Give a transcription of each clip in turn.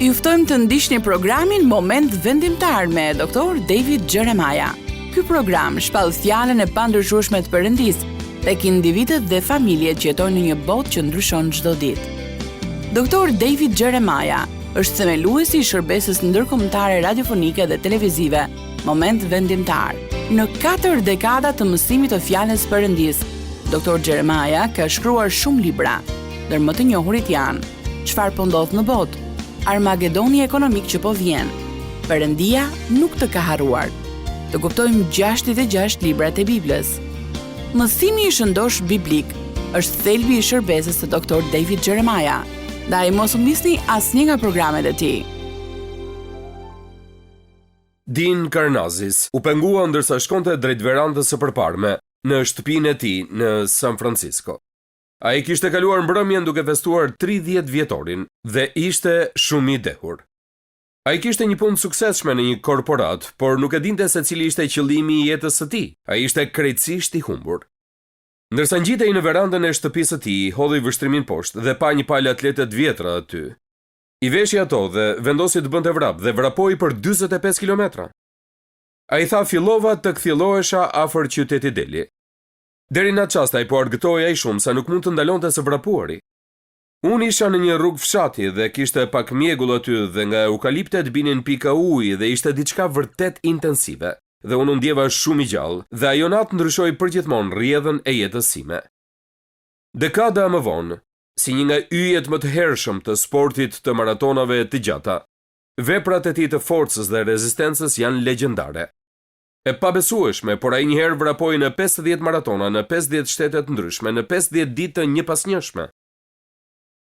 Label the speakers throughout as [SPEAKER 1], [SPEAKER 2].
[SPEAKER 1] Ju ftojmë të ndiqni programin Moment Vendimtar me Dr. David Jeremiah. Ky program shpall fjalën e pandryshueshme të Perëndisë tek individët dhe familjet që jetojnë në një botë që ndryshon çdo ditë. Dr. David Jeremiah është themeluesi i shërbesës ndërkombëtare radiofonike dhe televizive Moment Vendimtar. Në 4 dekada të mësimit të fjalës Perëndisë, Dr. Jeremiah ka shkruar shumë libra, ndër më të njohurit janë Çfarë po ndodh në botë, Armagedoni ekonomik që po vjen, Perëndia nuk të ka harruar. Të kuptojmë 66 librat e Biblës. Mësimi i shëndosh biblik është thelbi i shërbesës së Dr. David Jeremiah. Ndaj mos u misni asnjë nga programet e tij.
[SPEAKER 2] Dean Karnazes u pengua ndërsa shkonte drejt verandës së përparme në shtëpinë e tij në San Francisco. Ai kishte kaluar mbrëmjen duke festuar 30 vjetorin dhe ishte shumë i dehur. Ai kishte një punë suksesshme në një korporat, por nuk e dinte se cili ishte qëllimi i jetës së tij. Ai ishte krejtësisht i humbur. Ndërsa ngjitej në verandën e shtëpisë së tij, hodhi vështrimin poshtë dhe pa një palë atlete të vjetra aty. I veshi ato dhe vendosi të bënte vrap dhe vrapoi për 45 kilometra. Ai tha fillova të kthjellohesha afër qytetit Delhi. Deri në atë çast ai po argëtoi ai shumë sa nuk mund të ndalonte së vrapuari. Unë isha në një rrugë fshati dhe kishte pak mjegull aty dhe nga eukaliptet binin pika uji dhe ishte diçka vërtet intensive. Dhe unë ndjeva shumë i gjallë dhe ajo natë ndryshoi përgjithmonë rrjedhën e jetës sime. Dekada më vonë, si një nga yjet më të hershëm të sportit të maratonave të gjata, veprat e tij të forcës dhe rezistencës janë legjendare. E pabesueshme, por ai njëherë vrapoi në 50 maratona në 50 shtete të ndryshme në 50 ditë të njëpasnjëshme.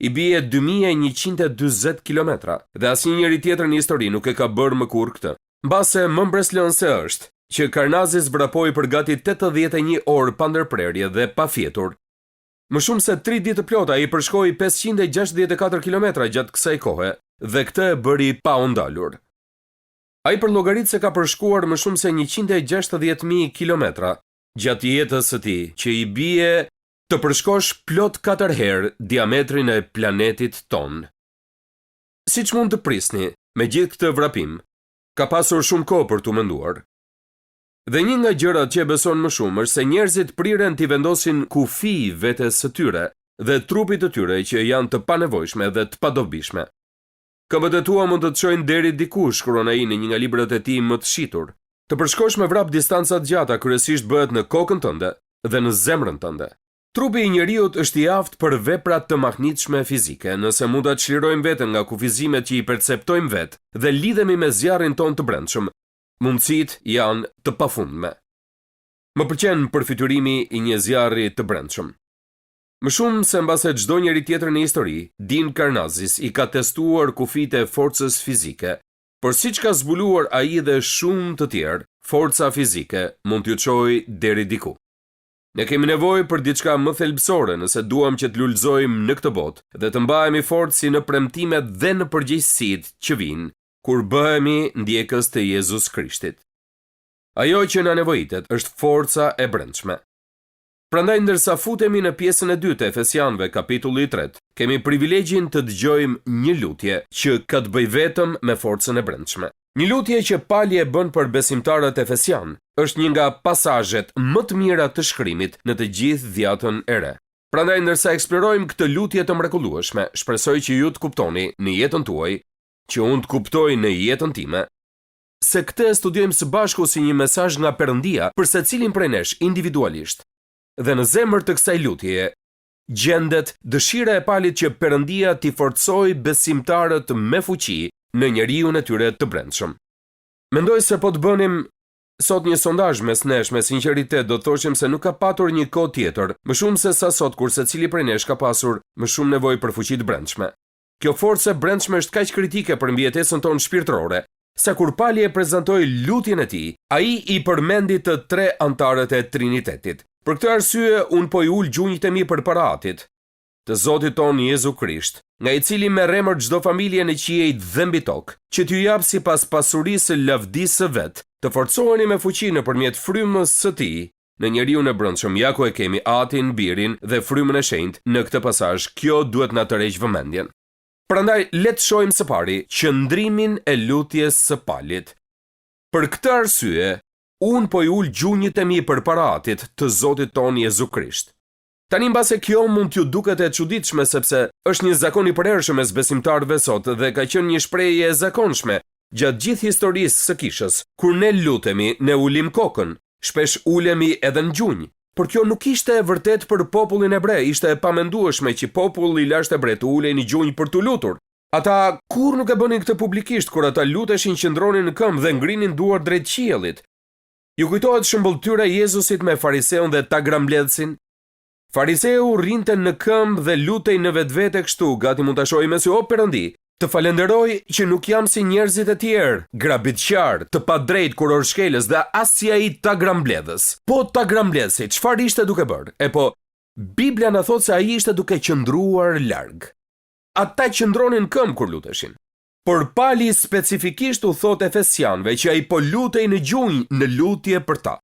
[SPEAKER 2] I bie 2140 kilometra dhe asnjëri tjetër në histori nuk e ka bërë më kurrë këtë. Mbase më mbreslënse është që Karnazes vrapoi për gati 81 orë pa ndërprerje dhe pa fjetur. Më shumë se 3 ditë të plota ai përshkoi 564 kilometra gjatë kësaj kohe dhe këtë e bëri pa u ndalur. Ai përllogarit se ka përshkuar më shumë se 160.000 kilometra gjatë jetës së tij, që i bie të përshkosh plot 4 herë diametrin e planetit ton. Siç mund të prisni, me gjithë këtë vrapim, ka pasur shumë kohë për t'u menduar. Dhe një nga gjërat që e beson më shumë është se njerëzit priren t'i vendosin kufi vetes së tyre dhe trupit të tyre që janë të panevojshme dhe të padobishme. Këmbët e tua mund të të çojnë deri diku, shkruan ai në një nga librat e tij më të shitur. Të përshkosh me vrap distanca të gjata kryesisht bëhet në kokën tënde dhe në zemrën tënde. Trupi i njeriut është i aftë për vepra të mahnitshme fizike, nëse mund ta çlirojmë veten nga kufizimet që i perceptojmë vetë dhe lidhemi me zjarrin ton të brendshëm. Mundësitë janë të pafundme. Më pëlqen përfytyrimi i një zjarri të brendshëm. Më shumë se mbase çdo njeri tjetër në histori, Dean Karnazes i ka testuar kufitë e forcës fizike, por siç ka zbuluar ai dhe shumë të tjerë, forca fizike mund t'ju çojë deri diku. Ne kemi nevojë për diçka më thelbësore nëse duam që të lulëzojmë në këtë botë dhe të mbahemi fortë si në premtimet dhe në përgjegjësitë që vijnë kur bëhemi ndjekës të Jezus Krishtit. Ajo që na nevojitet është forca e brendshme. Prandaj ndërsa futemi në pjesën e dytë e Efesianëve kapitulli 3, kemi privilegjin të dëgjojmë një lutje që ka të bëjë vetëm me forcën e brendshme. Një lutje që Pali e bën për besimtarët efesian është një nga pasazhet më të mira të shkrimit në të gjithë dhjatën e re. Prandaj ndërsa eksplorojmë këtë lutje të mrekullueshme, shpresoj që ju të kuptoni në jetën tuaj, që unë të kuptoj në jetën time, se këtë e studiojmë së bashku si një mesazh nga Perëndia për secilin prej nesh individualisht. Dhe në zemër të kësaj lutjeje gjendet dëshira e Palit që Perëndia t'i forcojë besimtarët me fuqi në njeriun e tyre të brendshëm. Mendoj se po të bënim sot një sondazh mes nesh me sinqeritet, do të thoshim se nuk ka patur një kohë tjetër, më shumë se sa sot kur secili prej nesh ka pasur më shumë nevojë për fuqi të brendshme. Kjo forcë e brendshme është kaq kritike për mbijetesën tonë shpirtërore, sa kur Pali e prezantoi lutjen e tij, ai i përmendi të 3 antarët e Trinitetit. Për këtë arsye, unë po i ul gjunjët e mi përpara Atit, të Zotit ton Jezu Krisht, nga i cili merr emër çdo familje në qiell dhe mbi tokë, që t'ju jap sipas pasurisë së lavdisë së vet, të forcoheni me fuqi nëpërmjet frymës së tij në njeriu në brendshëm. Ja ku e kemi Atin, Birin dhe frymën e shenjtë në këtë pasazh. Kjo duhet na tërheq vëmendjen. Prandaj le të shohim së pari qëndrimin e lutjes së palit. Për këtë arsye, unë po i ul gjunjët e mi përpara atit të Zotit tonë Jezu Krisht. Tani mbase kjo mund t'ju duket e çuditshme sepse është një zakon i përhershëm mes besimtarëve sot dhe ka qenë një shprehje e zakonshme gjatë gjithë historisë së kishës. Kur ne lutemi, ne ulim kokën, shpesh ulemi edhe në gjunjë. Por kjo nuk ishte e vërtet për popullin ebrej, ishte e pamendueshme që populli i lashtë ebrej të ulej në gjunjë për të lutur. Ata kur nuk e bënin këtë publikisht, kur ata luteshin qëndronin në këmbë dhe ngrinin duar drejt qiellit. Ju kujtohet shëmbulltyra e Jezusit me fariseun dhe tagrambledhsin? Fariseu rrinte në këmbë dhe lutej në vetvete kështu, gati mund ta shohim me sy, o Perëndi, të falenderoj që nuk jam si njerëzit e tjerë, grabitqar, të padrejt, kurorshkelës dhe as si ai tagrambledhës. Po tagrambledhsi, çfarë ishte duke bërë? E po, Biblia na thot se ai ishte duke qëndruar larg. Ata qëndronin këmbë kur luteshin. Por pali specifikisht u thot Efesianëve që ai po lutej në gjunjë në lutje për ta.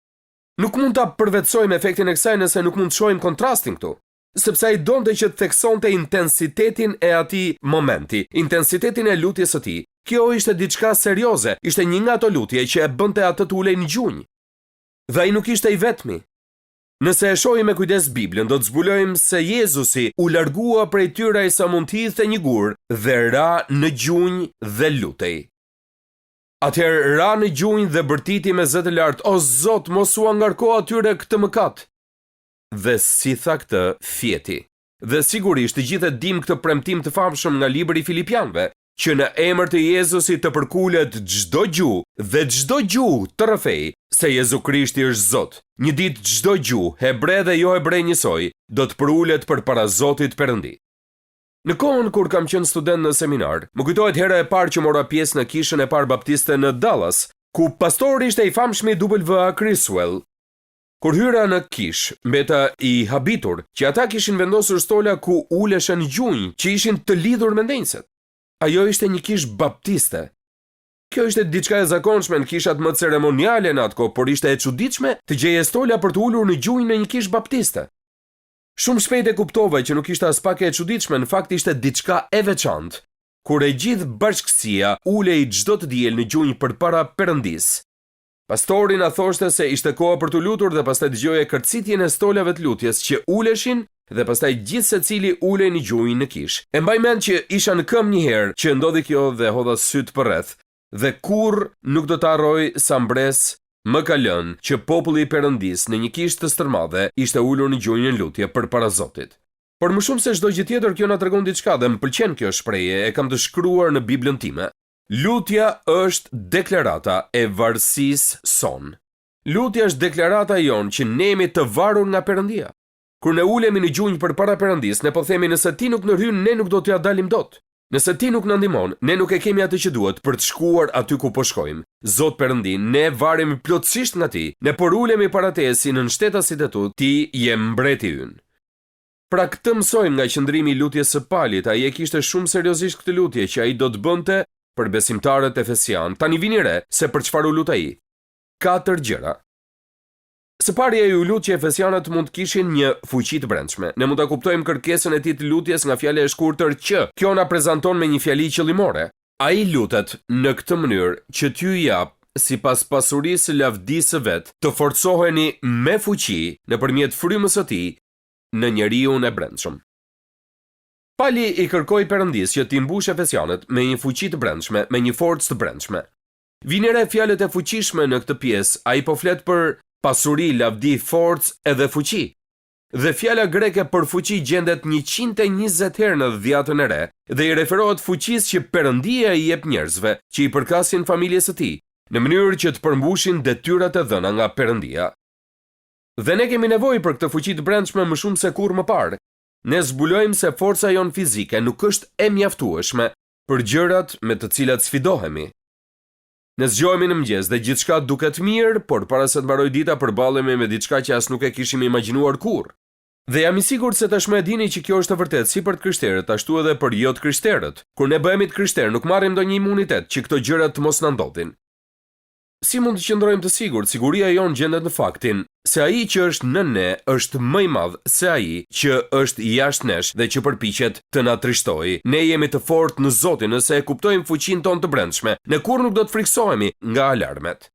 [SPEAKER 2] Nuk mund ta përvetsojmë efektin e kësaj nëse nuk mund të shohim kontrastin këtu, sepse ai donte që të theksonte intensitetin e atij momenti, intensitetin e lutjes së tij. Kjo ishte diçka serioze, ishte një nga ato lutje që e bënte atë të ulej në gjunjë. Dhe ai nuk ishte i vetmi. Nëse e shohim me kujdes Biblën, do të zbulojmë se Jezusi u largua prej tyre sa mund të hidhte një gur dhe ra në gjunjë dhe lutej. Atëherë ra në gjunjë dhe bërtiti me zë të lartë, o Zot, mos u ngarko atyre këtë mëkat. Dhe si tha këtë, fjeti. Dhe sigurisht të gjithë e dim këtë premtim të famshëm nga libri i Filipianëve, që në emër të Jezusit të përkulet çdo gjuhë dhe çdo gjuhë të rrëfej se Jezu Krishti është Zot. Një ditë çdo gjuhë, hebre dhe jo hebre njësoj, do të përulet përpara Zotit Perëndi. Në kohën kur kam qenë student në seminar, më kujtohet hera e parë që mora pjesë në kishën e parë baptiste në Dallas, ku pastori ishte i famshmi W.A. Criswell. Kur hyra në kish, mbeta i habitur që ata kishin vendosur stola ku uleshen gjunjë që ishin të lidhur me ndenjëset. Ajo ishte një kish baptiste. Kjo ishte diçka e zakonshme në kishat më ceremoniale në atë kohë, por ishte e çuditshme të gjeje stola për të ulur në gjunjë në një kish baptiste. Shumë shpejt e kuptova që nuk ishte as pak e çuditshme, në fakt ishte diçka e veçantë, kur e gjithë bashkësia ulej çdo të diel në gjunjë përpara Perëndis. Pastori na thoshte se ishte koha për të lutur dhe pastaj dëgjoje kërcitjen e stolave të lutjes që uleshin dhe pastaj gjithë secili ulej në gjunjë në kish. E mbaj mend që isha në këmbë një herë që ndodhi kjo dhe hodha syt përreth, dhe kurr nuk do ta harroj sa mbres më ka lënë që populli i Perëndis në një kishë të stërmadhe ishte ulur në gjunjë në lutje përpara Zotit. Por më shumë se çdo gjë tjetër kjo na tregon diçka dhe më pëlqen kjo shprehje, e kam të shkruar në Biblën time. Lutja është deklarata e varësisë son. Lutja është deklarata jon që ne jemi të varur nga Perëndia. Kur ne ulemi në gjunjë përpara Perëndis, ne po themi nëse ti nuk ndërhyn, ne nuk do t'ja dalim dot. Nëse ti nuk na ndihmon, ne nuk e kemi atë që duhet për të shkuar aty ku po shkojmë. Zot Perëndi, ne varemi plotësisht nga ti. Ne por ulemi para teje si në shtetasit e tu, ti je mbreti ynë. Pra këtë mësojmë nga qëndrimi i lutjes së palit. Ai e kishte shumë seriozisht këtë lutje që ai do të bënte për besimtarët efesian. Tani vini re se për çfarë u lut ai. 4 gjëra. Së pari ai u lut që efesianët mund të kishin një fuqi të brendshme. Ne mund ta kuptojmë kërkesën e tij të lutjes nga fjala e shkurtër që kjo na prezanton me një fjali qëllimore. Ai lutet në këtë mënyrë që t'ju jap sipas pasurisë së lavdisë së vet, të forcoheni me fuqi nëpërmjet frymës së tij në njeriu e brendshëm. Pali i kërkoi Perëndis që t'i mbush efesianët me një fuqi të brendshme, me një forcë të brendshme. Vini re fjalët e fuqishme në këtë pjesë, ai po flet për pasuri, lavdi, forcë edhe fuqi. Dhe fjala greke për fuqi gjendet 120 herë në Dhjetën e Re dhe i referohet fuqisë që Perëndia i jep njerëzve që i përkasin familjes së tij, në mënyrë që të përmbushin detyrat e dhëna nga Perëndia. Dhe ne kemi nevojë për këtë fuqi të brendshme më shumë se kurrë më parë. Ne zbulojmë se forca jon fizike nuk është e mjaftueshme për gjërat me të cilat sfidohemi. Ne zgjohemi në mëngjes dhe gjithçka duket mirë, por para se të mbaroj dita përballemi me diçka që as nuk e kishim imagjinuar kurrë. Dhe jam i sigurt se tashmë e dini që kjo është e vërtetë si për të krishterët, ashtu edhe për jo të krishterët. Kur ne bëhemi të krishterë, nuk marrim ndonjë imunitet që këto gjëra të mos na ndodhin. Si mund të qëndrojmë të sigurt? Siguria jon gjendet në faktin se ai që është në ne është më i madh se ai që është jashtë nesh dhe që përpiqet të na trishtojë. Ne jemi të fortë në Zotin nëse e kuptojmë fuqinë tonë të brendshme. Ne kurrë nuk do të friksohemi nga alarmet.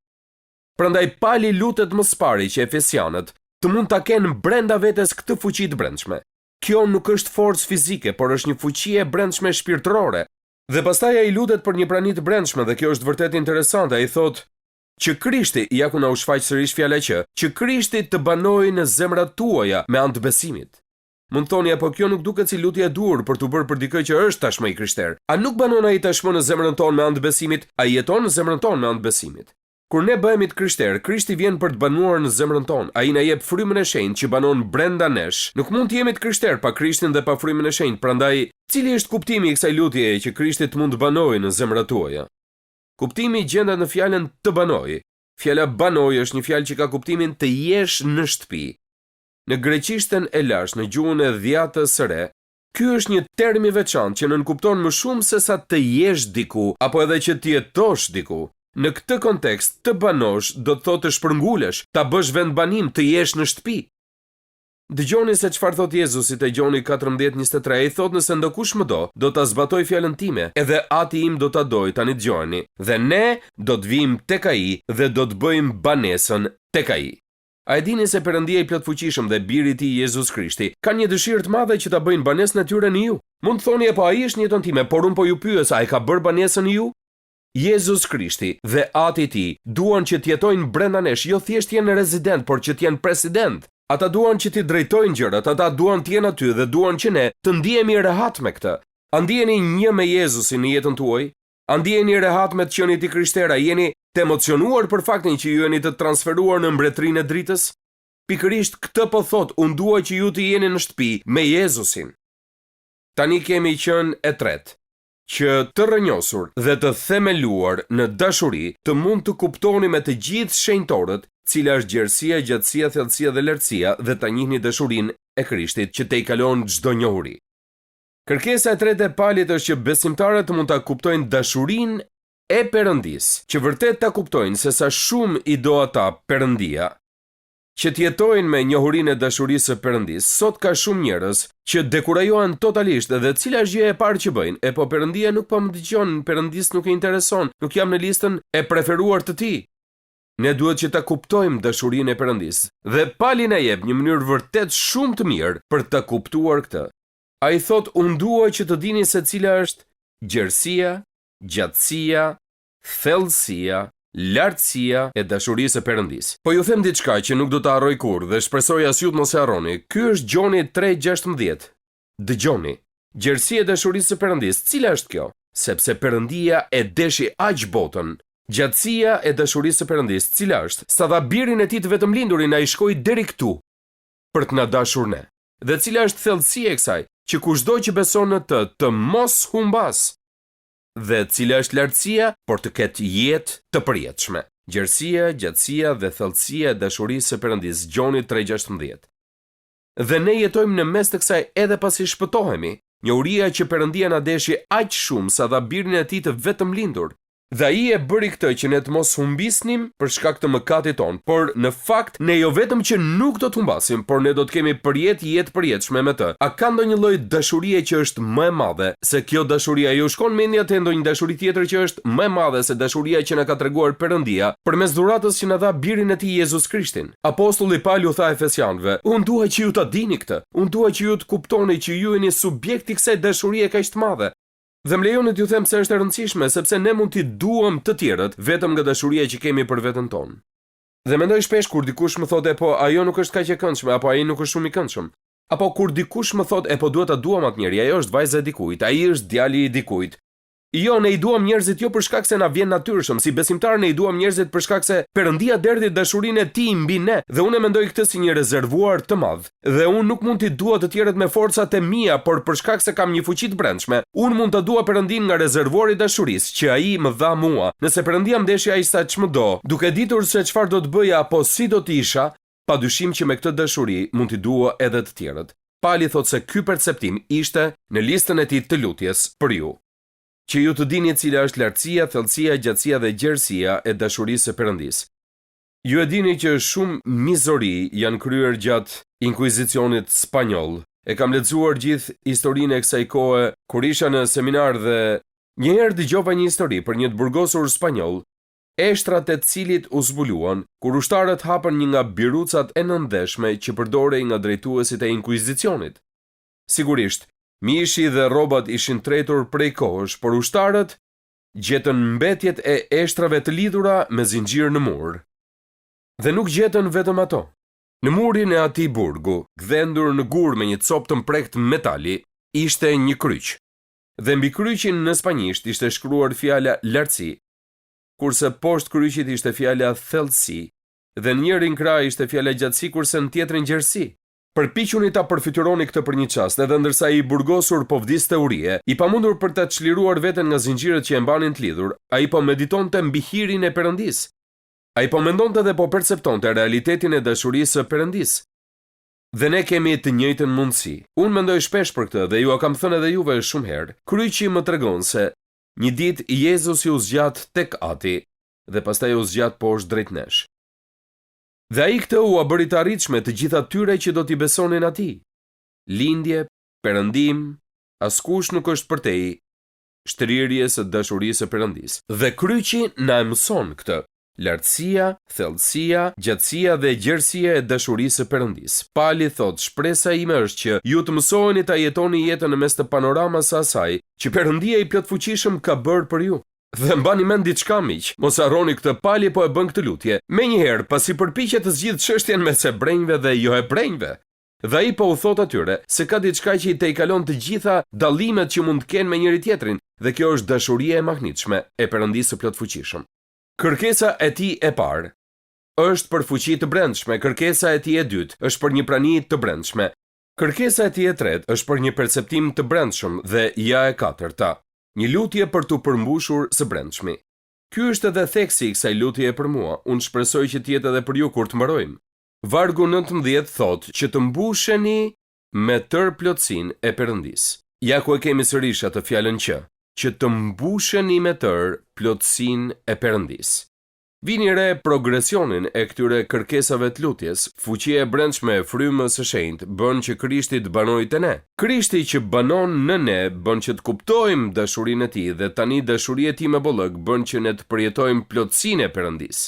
[SPEAKER 2] Prandaj Pali lutet më së pari që efesianët të mund ta kenë brenda vetes këtë fuqi të brendshme. Kjo nuk është forcë fizike, por është një fuqi e brendshme shpirtërore. Dhe pastaj ai lutet për një prani të brendshme dhe kjo është vërtet interesante. Ai thotë që Krishti, ja ku na u shfaq sërish fjala që Krishti të banojë në zemrat tuaja me anë të besimit. Mund thoni, apo kjo nuk duket si lutje e dur për të bërë për dikë që është tashmë i krishter. A nuk banon ai tashmë në zemrën tonë me anë të besimit? Ai jeton në zemrën tonë me anë të besimit. Kur ne bëhemi të krishterë, Krishti vjen për të banuar në zemrën tonë. Ai na jep frymën e shenjtë që banon brenda nesh. Nuk mund të jemi të krishterë pa Krishtin dhe pa frymën e shenjtë. Prandaj, cili është kuptimi i kësaj lutjeje që Krishti të mund të banojë në zemrat tuaja? Kuptimi gjendet në fjalën të banojë. Fjala banoj është një fjalë që ka kuptimin të jesh në shtëpi. Në greqishten e lashtë, në gjuhën e dhjatës së re, ky është një term i veçantë që nënkupton më shumë se sa të jesh diku apo edhe që të jetosh diku. Në këtë kontekst, të banosh do të thotë të shpërngulesh, ta bësh vendbanim, të jesh në shtëpi. Dëgjoni se çfarë thot Jezusi te Gjoni 14:23, ai thot nëse ndokush më do ta zbatoj fjalën time, edhe Ati im do ta doj, tani dëgjoni, dhe ne do të vim tek ai dhe do të bëjmë banesën tek ai. A e dini se Perëndia i plotfuqishëm dhe biri i tij Jezus Krishti kanë një dëshirë të madhe që ta bëjnë banesën e tyre në ju? Mund të thoni apo ai është në jetën time, por unë po ju pyes, a e ka bërë banesën në ju? Jezus Krishti dhe Ati i tij duan që të jetojnë brenda nesh, jo thjesht jenë rezident, por që të jenë president. Ata duan që ti drejtojnë gjërat, ata duan të jenë aty dhe duan që ne të ndihemi rehat me këtë. A ndiheni një me Jezusin në jetën tuaj? A ndiheni rehat me të qenit i krishtera? Jeni të emocionuar për faktin që ju jeni të transferuar në mbretërinë e dritës? Pikërisht këtë po thot, unë dua që ju të jeni në shtëpi me Jezusin. Tani kemi qenë e tretë, që të rrënjosur dhe të themeluar në dashuri të mund të kuptoni me të gjithë shenjtorët cila është gjerësia, gjatësia, thellësia dhe lartësia dhe ta njihni dashurinë e Krishtit që te i kalon çdo njohuri. Kërkesa e tretë e Palit është që besimtarët mund ta kuptojnë dashurinë e Perëndisë, që vërtet ta kuptojnë se sa shumë i do ata Perëndia, që të jetojnë me njohurinë e dashurisë së Perëndisë. Sot ka shumë njerëz që dekurajohen totalisht dhe cila është gjëja e parë që bëjnë? Po Perëndia nuk po më dëgjon, Perëndis nuk e intereson, nuk jam në listën e preferuar të tij. Ne duhet që ta kuptojmë dashurinë e Perëndisë. Dhe Pali na jep një mënyrë vërtet shumë të mirë për ta kuptuar këtë. Ai thot, unë dua që të dini se cila është gjerësia, gjatësia, thellësia, lartësia e dashurisë së Perëndisë. Po ju them diçka që nuk do ta harroj kurrë dhe shpresoj as ju të mos e harroni. Ky është Gjoni 3:16. Dëgjoni. Gjerësia e dashurisë së Perëndisë, cila është kjo? Sepse Perëndia e deshi aq botën. Gjatësia e dashurisë së Perëndisë, cila është? Sa dha birin e tij të vetëm lindurin, ai shkoi deri këtu për të na dashur ne. Dhe cila është thellësia e kësaj? Që kushdo që beson në të mos humbas. Dhe cila është lartësia? Por të ketë jetë të përjetshme. Gjerësia, gjatësia dhe thellësia e dashurisë së Perëndisë, Gjoni 3:16. Dhe ne jetojmë në mes të kësaj edhe pasi shpëtohemi. Njohuria që Perëndia na deshi aq shumë sa dha birin e tij të vetëm lindur. Dhe ai e bëri këtë që ne të mos humbisnim për shkak të mëkatit ton, por në fakt ne jo vetëm që nuk do të humbasim, por ne do të kemi jetë përjetshme me të. A ka ndonjë lloj dashurie që është më e madhe se kjo dashuria? Ju shkon mendja te ndonjë dashuri tjetër që është më e madhe se dashuria që na ka treguar Perëndia përmes dhuratës që na dha birin e tij Jezus Krishtin? Apostulli Paul u tha Efesianëve, unë dua që ju ta dini këtë. Unë dua që ju të kuptoni që ju jeni subjekti i kësaj dashurie kaq të madhe. Dhe më lejoni t'ju them se është e rëndësishme, sepse ne mund t'i duam të tjerët vetëm nga dashuria që kemi për veten tonë. Dhe mendoj shpesh kur dikush më thotë, po ajo nuk është kaq e këndshme, apo ai nuk është shumë i këndshëm. Apo kur dikush më thotë, po duhet ta duam atë njeri, ajo është vajza e dikujt, ai është djali i dikujt. Jo, ne I duam njerëzit jo për shkak se na vjen natyrshëm, si besimtar ne I duam njerëzit për shkak se Perëndia derdhi dashurinë e Tij mbi ne, dhe unë mendoj këtë si një rezervuar të madh. Dhe unë nuk mund t'i dua të tjerët me forcat e mia, por për shkak se kam një fuqi të brendshme, unë mund ta dua Perëndin nga rezervuari i dashurisë që ai më dha mua. Nëse Perëndia më deshi ai sa ç'do, duke ditur se çfarë do të bëja apo si do të isha, padyshim që me këtë dashuri mund t'i dua edhe të tjerët. Pali thotë se ky perceptim ishte në listën e tij të lutjes për ju. Që ju të dini cila është lartësia, thellësia, gjatësia dhe gjerësia e dashurisë së Perëndisë. Ju e dini që shumë mizori janë kryer gjatë Inkuizicionit spanjoll. E kam lexuar gjithë historinë e kësaj kohe kur isha në seminar dhe njëherë dëgjova një histori për një të burgosur spanjoll, eshtrat e cilit u zbuluan kur ushtarët hapën një nga birucat e nëndeshme që përdorej nga drejtuesit e Inkuizicionit. Sigurisht, mishi dhe rrobat ishin tretur prej kohësh, por ushtarët gjetën mbetjet e eshtrave të lidhura me zinxhir në mur. Dhe nuk gjetën vetëm ato. Në murin e atij burgu, gdhendur në gur me një copë të mprekt metali, ishte një kryq. Dhe mbi kryqin në spanjisht ishte shkruar fjala lartësi, kurse poshtë kryqit ishte fjala thellësi, dhe në njërin krah ishte fjala gjatësi, kurse në tjetrin gjerësi. Përpiquni ta përfytyroni këtë për një çast, edhe ndërsa i burgosur po vdiste urie, i pamundur për ta çliruar veten nga zinxhirët që e mbanin të lidhur, ai po meditonte mbi hirin e Perëndis. Ai po mendonte dhe po perceptonte realitetin e dashurisë së Perëndis. Dhe ne kemi të njëjtën mundësi. Unë mendoj shpesh për këtë dhe ju a kam thënë edhe juve shumë herë. Kryqi më tregon se një ditë Jezusi u zgjat tek ati dhe pastaj u zgjat poshtë drejt nesh. Dhe ai këtë u bëri të arritshme të gjithë atyre që do t'i besonin atij. Lindje, perëndim, askush nuk është përtej shtrirjes së dashurisë së Perëndis. Dhe kryqi na mëson këtë. Lartësia, thellësia, gjatësia dhe gjerësia e dashurisë së Perëndis. Pali thot, shpresa ime është që ju të mësojeni ta jetoni jetën në mes të panoramas së asaj që Perëndia i plotfuqishëm ka bërë për ju. Dhe mbani mend diçka miq, mos harroni këtë, Pali po e bën këtë lutje. Menjëherë, pasi përpiqet të zgjidhë çështjen mes hebrenjve dhe jo hebrenjve. Dhe ai po u thot atyre se ka diçka që i tejkalon të gjitha dallimet që mund të kenë me njëri tjetrin, dhe kjo është dashuria e mahnitshme e Perëndisë së plotfuqishëm. Kërkesa e tij e parë është për fuqi të brendshme, kërkesa e tij e dytë është për një prani të brendshme, kërkesa e tij e tretë është për një perceptim të brendshëm dhe ja e katërta, një lutje për t'u përmbushur së brendshmi. Ky është edhe theksi i kësaj lutjeje për mua. Unë shpresoj që të jetë edhe për ju kur të mbarojmë. Vargu 19 thotë që të mbusheni me tërë plotësinë e Perëndis. Ja ku e kemi sërish atë fjalën që të mbusheni me tërë plotësinë e Perëndis. Vini re progresionin e këtyre kërkesave të lutjes. Fuqia e brendshme e frymës së shenjtë bën që Krishti të banojë te ne. Krishti që banon në ne bën që të kuptojmë dashurinë e tij dhe tani dashuria e tij me bollëk bën që ne të përjetojmë plotësinë e Perëndis.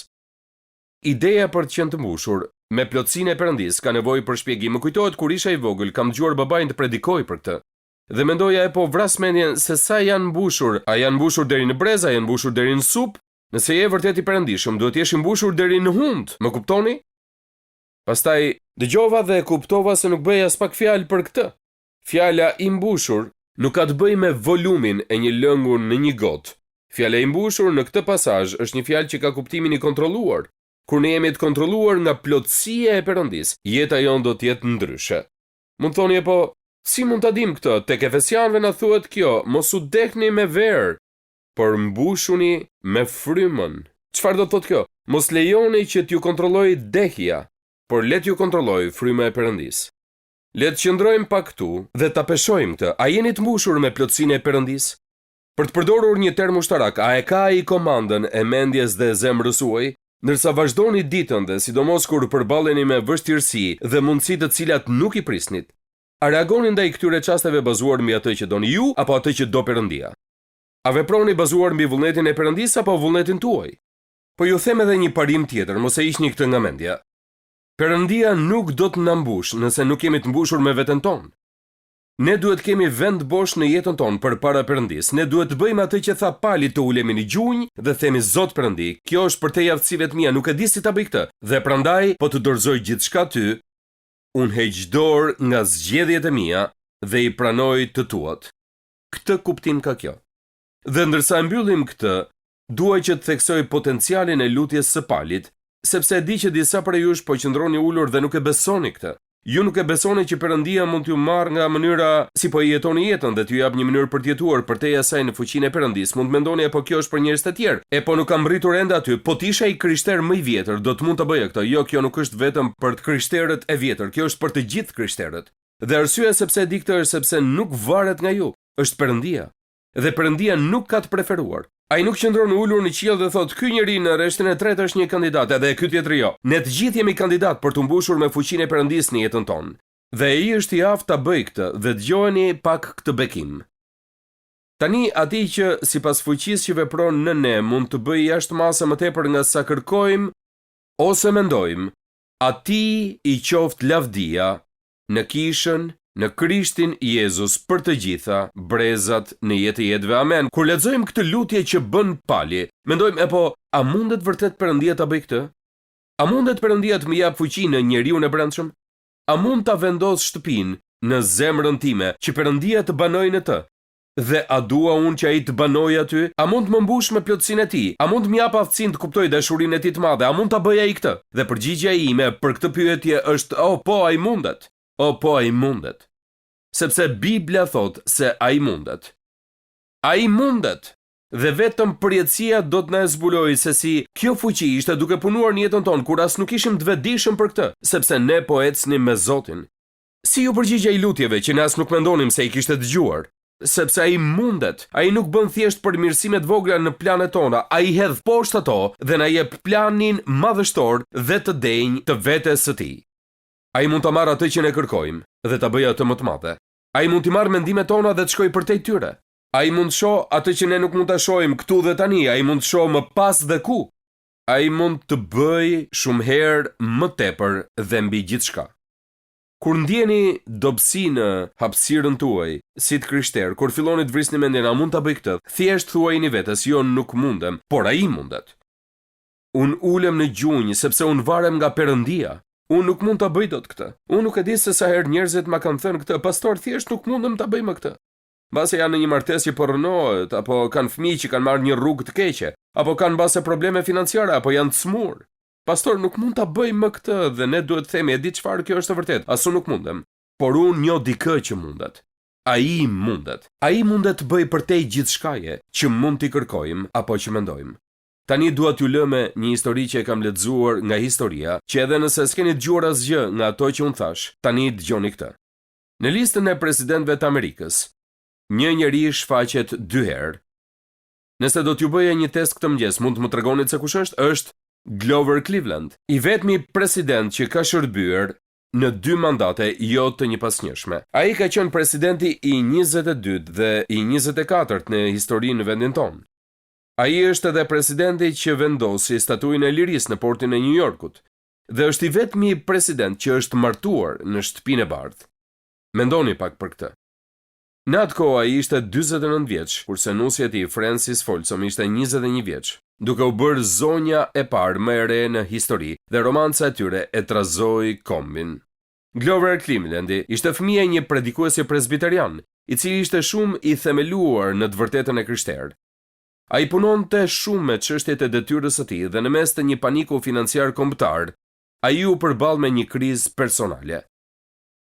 [SPEAKER 2] Ideja për të qenë të mbushur me plotësinë e Perëndis ka nevojë për shpjegim. Më kujtohet kur isha i vogël, kam dëgjuar babain të predikojë për këtë. Dhe mendoja po vras mendjen se sa janë mbushur. A janë mbushur deri në brez, a janë mbushur deri në supë? Nëse je vërtet i perëndishëm, duhet jesh i mbushur deri në hund. Më kuptoni? Pastaj dëgjova dhe kuptova se nuk bëj as pak fjalë për këtë. Fjala i mbushur nuk ka të bëjë me volumin e një lëngu në një gotë. Fjala i mbushur në këtë pasazh është një fjalë që ka kuptimin i kontrolluar. Kur ne jemi të kontrolluar nga plotësia e Perëndis, jeta jon do të jetë ndryshe. Mund thoni po, si mund ta dim këtë? Tek Efesianëve na thuhet kjo, mos u dekni me verë, por mbushuni me frymën. Çfarë do të thotë kjo? Mos lejoni që t'ju kontrollojë dehja, por le t'ju kontrollojë fryma e Perëndis. Le të qëndrojmë pak këtu dhe ta peshojmë këtë. A jeni të mbushur me plotësinë e Perëndis? Për të përdorur një term ushtarak, a e ka ai komandën e mendjes dhe zemrës suaj? Ndërsa vazhdoni ditën dhe sidomos kur përballeni me vështirësi dhe mundësi të cilat nuk i prisnit, a reagoni ndaj këtyre çasteve bazuar mbi atë që doni ju apo atë që do Perëndia? A veproni bazuar mbi vullnetin e Perëndis apo vullnetin tuaj? Po ju them edhe një parim tjetër, mos e hiqni këtë nga mendja. Perëndia nuk do të na mbush nëse nuk jemi të mbushur me veten tonë. Ne duhet kemi vend bosh në jetën tonë përpara Perëndis. Ne duhet të bëjmë atë që tha Pali, të ulemi në gjunjë dhe themi Zot Perëndi, kjo është për te aftësive të mia, nuk e di si ta bëj këtë. Dhe prandaj po të dorëzoj gjithçka ty. Unë heq dorë nga zgjedhjet e mia dhe i pranoj të tuat. Këtë kuptim ka kjo. Dhe ndërsa mbyllim këtë, dua që të theksoj potencialin e lutjes së Palit, sepse e di që disa prej jush po qëndroni ulur dhe nuk e besoni këtë. Ju nuk e besoni që Perëndia mund t'ju marrë nga mënyra si po i jetoni jetën dhe t'ju jap një mënyrë për të jetuar përtej asaj në fuqinë e Perëndis. Mund mendoni po kjo është për njerëz të tjerë. Po nuk kam rritur ende aty. Po t'isha i krishter më i vjetër, do të mund të bëja këtë. Jo, kjo nuk është vetëm për të krishterët e vjetër, kjo është për të gjithë krishterët. Dhe arsyeja sepse e di këtë është sepse nuk varet nga ju, është Perëndia. Dhe Perëndia nuk ka të preferuar. Ai nuk qëndron ulur në qiell dhe thot, ky njeri në rreshtin e tretë është një kandidat, edhe ky tjetër jo. Ne të gjithë jemi kandidat për të mbushur me fuqinë e Perëndis në jetën tonë. Dhe ai është i aftë ta bëj këtë, dhe dëgjojeni pak këtë bekim. Tani ati që sipas fuqisë që vepron në ne mund të bëjë jashtë masë më tepër nga sa kërkojmë ose mendojmë, atij i qoftë lavdia në kishën, në Krishtin Jezus për të gjitha brezat në jetë jetëve. Amen. Kur lexojmë këtë lutje që bën Pali, mendojmë, a mundet vërtet Perëndia ta bëj këtë? A mundet Perëndia të më jap fuqi në njeriu e brendshëm? A mund ta vendos shtëpinë në zemrën time që Perëndia të banojë në të? Dhe a dua unë që ai të banojë aty? A mund të më mbush me plotësinë e tij? A mund të më jap aftësinë të kuptoj dashurinë e tij të madhe? A mund ta bëj ai këtë? Dhe përgjigjja ime për këtë pyetje është, po, ai mundet. Po, ai mundet. Sepse Biblia thot se ai mundet. Ai mundet. Dhe vetëm përjetësia do të na zbulojë se si kjo fuqi ishte duke punuar në jetën tonë kur as nuk ishim të vetëdijshëm për këtë, sepse ne po ecnim me Zotin. Si ju përgjigja i lutjeve që ne as nuk mendonim se i kishte dëgjuar? Sepse ai mundet. Ai nuk bën thjesht për mirësimet vogla në planet tona, ai hedh poshtë ato dhe na jep planin madhështor dhe të denj të vetes së tij. Ai mund të marrë atë që ne kërkojmë dhe ta bëjë atë më të madhe. Ai mund të marrë mendimet tona dhe të shkojë përtej tyre. Ai mund të shohë atë që ne nuk mund ta shohim këtu dhe tani. Ai mund të shohë më pas dhe ku. Ai mund të bëjë shumë herë më tepër dhe mbi gjithçka. Kur ndjeni dobësi në hapësirën tuaj, si të krishterë, kur filloni të vrisni mendjen, a mund ta bëj këtë? Thjesht thuajini vetes, jo, nuk mundem, por ai mundet. Unë ulem në gjunjë sepse unë varem nga Perëndia. Unë nuk mund ta bëj dot këtë. Unë nuk e di se sa herë njerëzit ma kanë thënë këtë, pastor, thjesht nuk mundem ta bëj më këtë. Mbase janë në një martesë që po rënohet, apo kanë fëmijë që kanë marrë një rrugë të keqe, apo kanë mbase probleme financiare, apo janë të smur. Pastor, nuk mund ta bëj më këtë dhe ne duhet të themi, e di çfarë, kjo është e vërtetë. As unë nuk mundem, por unë njoh dikë që mundet. Ai mundet. Ai mundet të bëj përtej gjithçkaje që mund t'i kërkojmë apo që mendojmë. Tani dua t'ju lë me një histori që e kam lexuar nga historia, që edhe nëse s'keni dëgjuar asgjë nga ato që unë thash, tani dëgjoni këtë. Në listën e presidentëve të Amerikës, një njeri shfaqet 2 herë. Nëse do t'ju bëja një test këtë mëngjes, mund të më tregoni se kush është? Është Grover Cleveland, i vetmi president që ka shërbyer në 2 mandate jo të njëpasnjëshme. Ai ka qenë presidenti i 22 dhe i 24 në historinë në vendin tonë. Ai është edhe presidenti që vendosi statuin e lirisë në portin e New Yorkut dhe është i vetmi president që është martuar në shtëpinë e bardhë. Mendoni pak për këtë. Në atë kohë ai ishte 49 vjeç, kurse nusja e tij Francis Folsom ishte 21 vjeç, duke u bërë zonja e parë më e re në histori dhe romanca e tyre e trazoi kombin. Grover Cleveland ishte fëmia e një predikuesi presbiterian, i cili ishte shumë i themeluar në të vërtetën e krishterë. Ai punonte shumë me çështjet e detyrës së tij dhe në mes të një paniku financiar kombëtar, ai u përball me një krizë personale.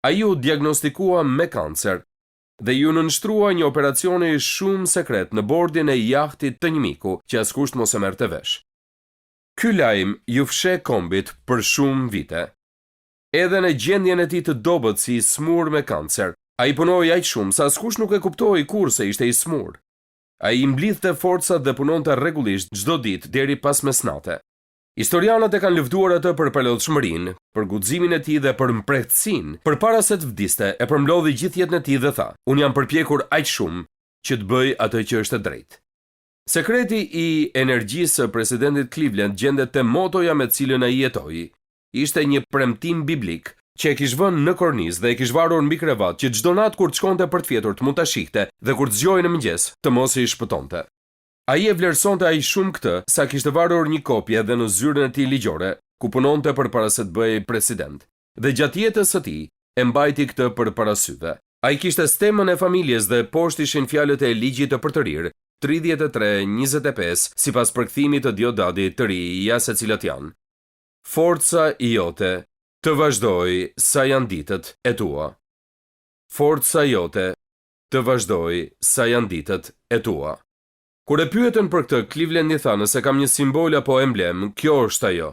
[SPEAKER 2] Ai u diagnostikua me kancer dhe ju nënshtrua një operacioni shumë sekret në bordin e jahtit të një miku që askush mos e merrte vesh. Ky lajm ju fsheh kombit për shumë vite. Edhe në gjendjen e tij të dobët si i smur me kancer, ai punoi aq shumë sa askush nuk e kuptoi kurse ishte i smur. Ai i mblidhte forcat dhe punonte rregullisht çdo ditë deri pas mesnate. Historianët e kanë luftuar atë për palodhshmërinë, për guximin e tij dhe për mpretësinë. Përpara se të vdiste, e përmblodhi gjithë jetën e tij dhe tha: "Unë jam përpjekur aq shumë që të bëj atë që është e drejtë." Sekreti i energjisë së presidentit Cleveland gjendet te motoja me të cilën ai jetoi. Ishte një premtim biblik që e kish vënë në kornizë dhe e kish varur mbi krevat, që çdo natë kur të shkonte për të fjetur të mund ta shihte dhe kur të zgjohej në mëngjes të mos i shpëtonte. Ai e vlerësonte aq shumë këtë sa kishte varur një kopje edhe në zyrën e tij ligjore, ku punonte përpara se të bëhej president. Dhe gjatë jetës së tij e mbajti këtë përpara syve. Ai kishte stemën e familjes dhe poshtë ishin fjalët e ligjit të përtërir 33:25 sipas përkthimit të Diodadit të ri, ja se cilat janë. Forca jote të vazhdoj sa janë ditët e tua. Forca jote të vazhdoj sa janë ditët e tua. Kur e pyetën për këtë, Cleveland i tha: "Nëse kam një simbol apo emblem, kjo është ajo."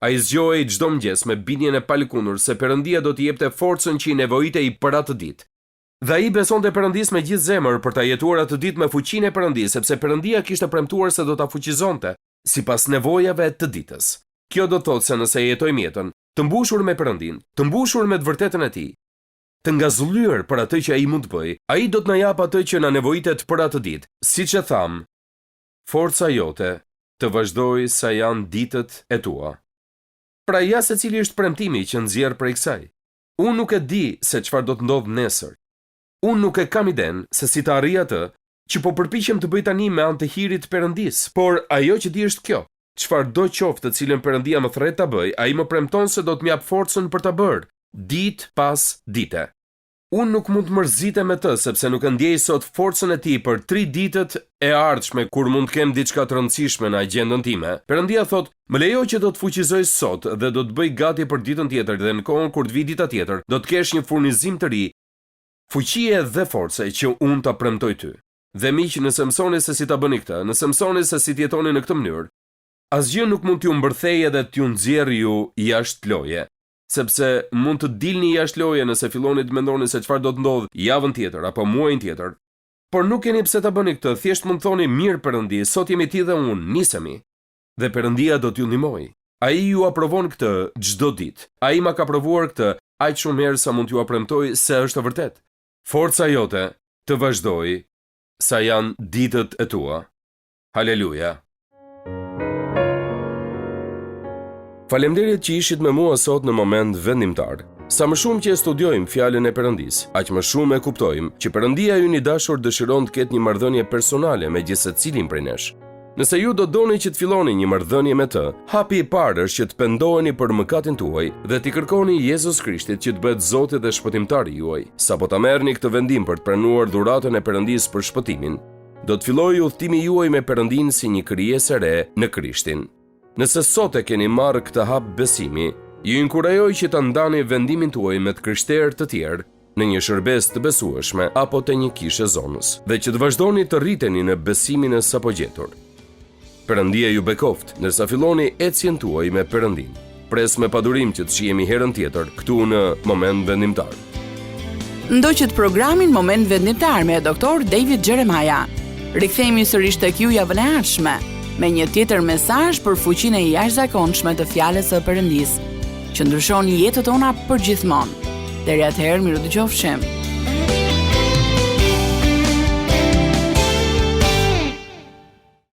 [SPEAKER 2] Ai zgjohej çdo mëngjes me bindjen e palëkundur se Perëndia do t'i jepte forcën që i nevojitej për atë ditë. Dhe ai besonte Perëndis me gjithë zemër për ta jetuar atë ditë me fuqinë e Perëndis, sepse Perëndia kishte premtuar se do ta fuqizonte sipas nevojave të ditës. Kjo do të thotë se nëse jetojmë jetën të mbushur me Perëndin, të mbushur me të vërtetën e tij, të ngazulluar për atë që ai mund të bëjë, ai do të na jap atë që na nevojitet për atë ditë. Siç e tham, forca jote të vazhdoj sa janë ditët e tua. Pra ja se cili është premtimi që nxjerr prej kësaj. Unë nuk e di se çfarë do të ndodhë nesër. Unë nuk e kam iden se si të arrij atë që po përpiqem të bëj tani me anë të hirit të Perëndis, por ajo që di është kjo: çfarë do qoftë të cilën Perëndia më thret ta bëj, ai më premton se do të më jap forcën për ta bërë, ditë pas dite. Unë nuk mund të mërzitem me të, sepse nuk e ndjej sot forcën e tij për 3 ditët e ardhshme kur mund të kem diçka të rëndësishme në agjendën time. Perëndia thot: "Më lejo që do të fuqizoj sot dhe do të bëj gati për ditën tjetër dhe në kohën kur të vi dita tjetër, do të kesh një furnizim të ri, fuqie dhe force që unë ta premtoj ty." Dhe miq, nëse mësoni se si ta bëni këtë, nëse mësoni se si të jetoni në këtë mënyrë, asgjë nuk mund t'ju mbërthejë dhe t'ju nxjerrë ju jashtë loje. Sepse mund të dilni jashtë loje nëse filloni të mendoni se çfarë do të ndodhë javën tjetër apo muajin tjetër. Por nuk keni pse ta bëni këtë, thjesht mund thoni: "Mirë Perëndi, sot jemi ti dhe unë, nisemi." Dhe Perëndia do t'ju ndihmojë. Ai ju aprovon këtë çdo ditë. Ai ma ka provuar këtë aq shumë herë sa mund t'ju premtoj se është e vërtet. Forca jote të vazhdoj sa janë ditët e tua. Haleluja. Faleminderit që ishit me mua sot në moment vendimtar. Sa më shumë që e studiojmë fjalën e Perëndis, aq më shumë e kuptojmë që Perëndia ynë i dashur dëshiron të ketë një marrëdhënie personale me gjithë secilin prej nesh. Nëse ju do doni që të filloni një marrëdhënie me të, hapi i parë është që të pendoheni për mëkatin tuaj dhe t'i kërkoni Jezus Krishtit që të bëhet Zoti dhe shpëtimtari juaj. Sapo ta merrni këtë vendim për të pranuar dhuratën e Perëndis për shpëtimin, do të fillojë udhtimi juaj me Perëndin si një krijesë e re në Krishtin. Nëse sot e keni marrë këtë hap besimi, ju inkurajoj që ta ndani vendimin tuaj me të krishterë të tjerë në një shërbes të besueshme apo te një kishë zonës, dhe që të vazhdoni të rriteni në besimin e sapo gjetur. Perëndia ju bekoft ndërsa filloni ecjen tuaj me Perëndin. Pres me padurim që të shihemi herën tjetër këtu në Moment Vendimtar.
[SPEAKER 1] Ndoqët programin Moment Vendimtar me Dr. David Jeremiah. Rikthehemi sërish tek ju javën e ardhshme me një tjetër mesazh për fuqinë e jashtëzakonshme të fjalës së Perëndis, që ndryshon jetën tona përgjithmonë. Deri atëherë, miru dëgjofshim.